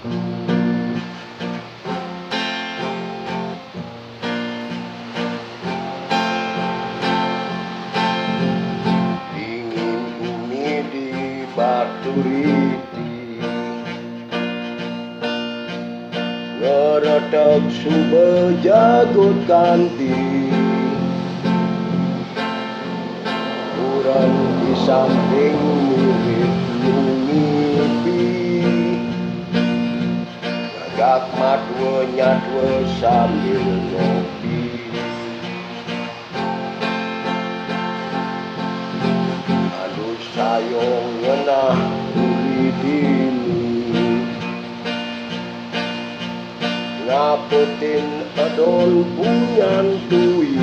Dingin bumi di batu riti, ngeretek sumber jagut kanti, urang di samping murid ngipi, ngagak madwe nyadwe sambil ngopi. Anu sayong ngenah uli dini, ngapetin adon punyan tui,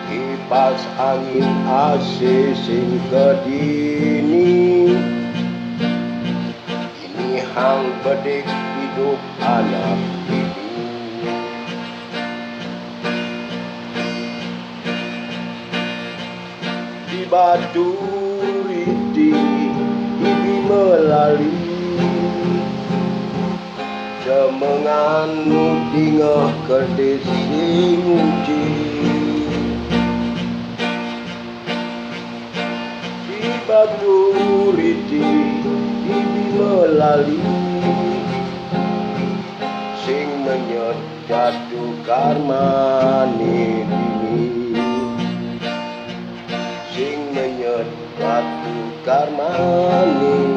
kipas angin AC sing kedini, ini hang bedik hidup anak ini. Di batu riti ibi melali, cemengan tingah kertis sing uci. Di batu riti ibi melali, sing menyet jatuh karmane dini, sing menyet jatuh karmane